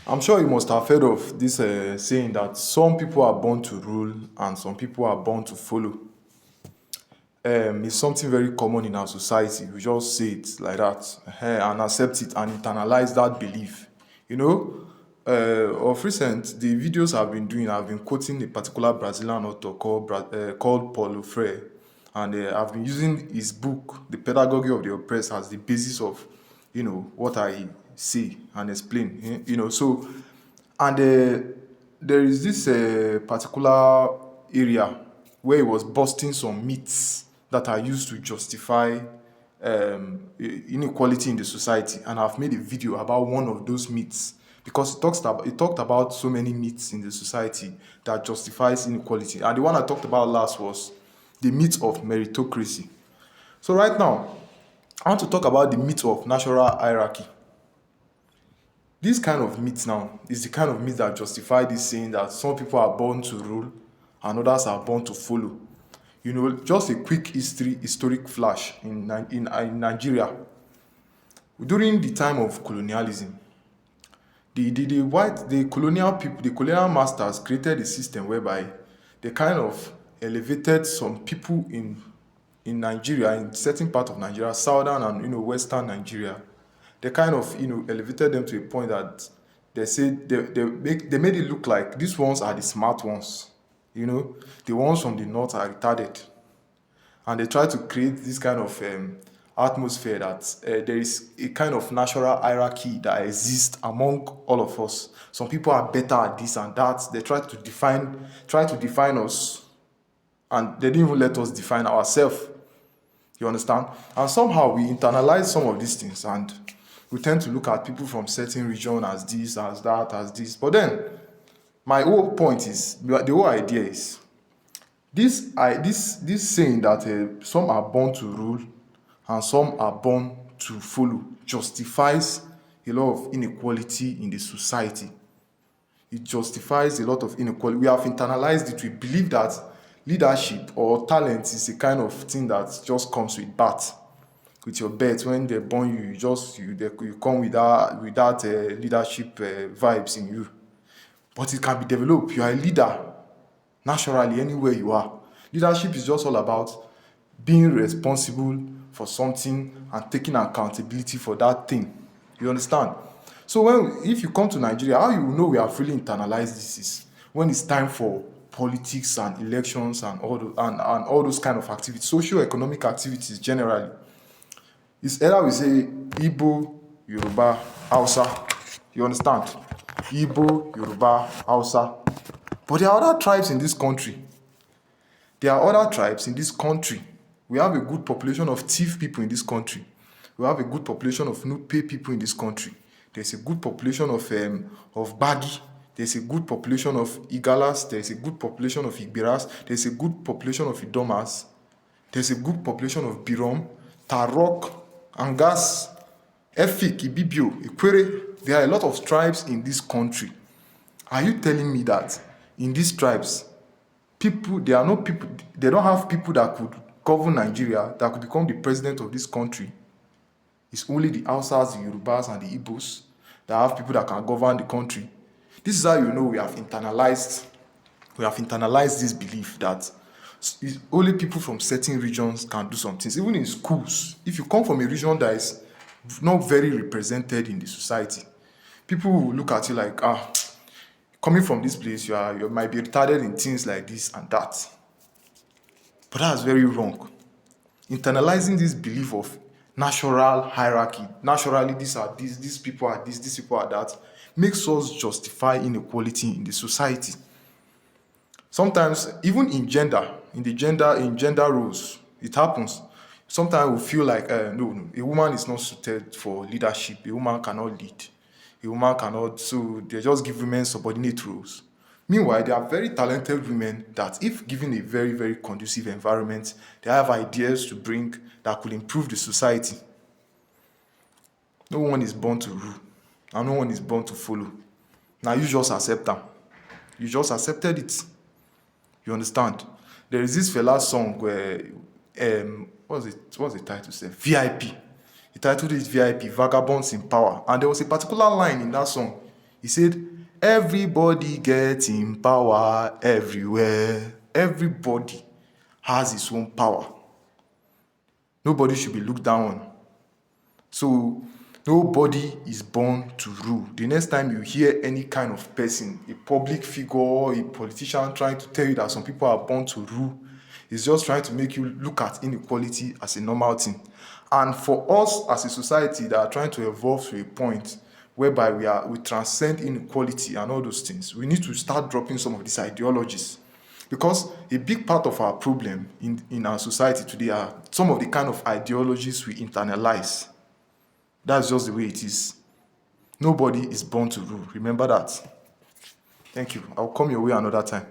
I'm sure you must have heard of this saying that some people are born to rule and some people are born to follow. It's something very common in our society. We just say it like that and accept it and internalize that belief. You know, of recent, the videos I've been quoting a particular Brazilian author called Paulo Freire. And I've been using his book, The Pedagogy of the Oppressed, as the basis of, what I say and explain. So and there is this particular area where he was busting some myths that are used to justify inequality in the society. And I've made a video about one of those myths because it talked about so many myths in the society that justifies inequality. And the one I talked about last was the myth of meritocracy. So right now, I want to talk about the myth of natural hierarchy. This kind of myth now is the kind of myth that justify this saying that some people are born to rule and others are born to follow. Just a quick historic flash in Nigeria. During the time of colonialism, the colonial people, the colonial masters created a system whereby they kind of elevated some people in Nigeria, in certain part of Nigeria, southern and western Nigeria. They kind of elevated them to a point that they made it look like these ones are the smart ones. The ones from the north are retarded, and they try to create this kind of atmosphere that there is a kind of natural hierarchy that exists among all of us. Some people are better at this and that. They try to define us, and they didn't even let us define ourselves. You understand? And somehow we internalize some of these things, and we tend to look at people from certain region as this, as that, as this. But then, my whole point is, the whole idea is this saying that some are born to rule and some are born to follow justifies a lot of inequality in the society. It justifies a lot of inequality. We have internalized it. We believe that leadership or talent is a kind of thing that just comes with birth. With your birth, when they born you, you come with that leadership vibes in you. But it can be developed. You are a leader naturally anywhere you are. Leadership is just all about being responsible for something and taking accountability for that thing. You understand? So if you come to Nigeria, how you know we have really internalized this is when it's time for politics and elections and all those kind of activities, socio-economic activities generally. It's either we say Igbo, Yoruba, Hausa. You understand? Igbo, Yoruba, Hausa. But there are other tribes in this country. There are other tribes in this country. We have a good population of thief people in this country. We have a good population of Nupe people in this country. There's a good population of Bagi. There's a good population of Igalas. There's a good population of Igbiras. There's a good population of Idomas. There's a good population of Birom, Tarok, Angas, Efik, Ibibio, Ikwere. There are a lot of tribes in this country. Are you telling me that in these tribes, there are no people, they don't have people that could govern Nigeria, that could become the president of this country? It's only the Hausas, the Yorubas, and the Igbos that have people that can govern the country. This is how you know we have internalized this belief that only people from certain regions can do some things. Even in schools, if you come from a region that is not very represented in the society, people will look at you like, coming from this place, you might be retarded in things like this and that. But that's very wrong. Internalizing this belief of natural hierarchy, naturally these people are this, these people are that, makes us justify inequality in the society. Sometimes, even in gender roles, it happens. Sometimes we feel like, no, a woman is not suited for leadership. A woman cannot lead. A woman cannot, so they just give women subordinate roles. Meanwhile, there are very talented women that, if given a very, very conducive environment, they have ideas to bring that could improve the society. No one is born to rule, and no one is born to follow. Now you just accept them. You just accepted it. You understand? There is this fella song where what's the title say? VIP. He titled it VIP, Vagabonds in Power. And there was a particular line in that song. He said, everybody getting power everywhere. Everybody has his own power. Nobody should be looked down on. So nobody is born to rule. The next time you hear any kind of person, a public figure, a politician trying to tell you that some people are born to rule, it's just trying to make you look at inequality as a normal thing. And for us as a society that are trying to evolve to a point whereby we transcend inequality and all those things, we need to start dropping some of these ideologies. Because a big part of our problem in our society today are some of the kind of ideologies we internalize. That's just the way it is. Nobody is born to rule. Remember that. Thank you. I'll come your way another time.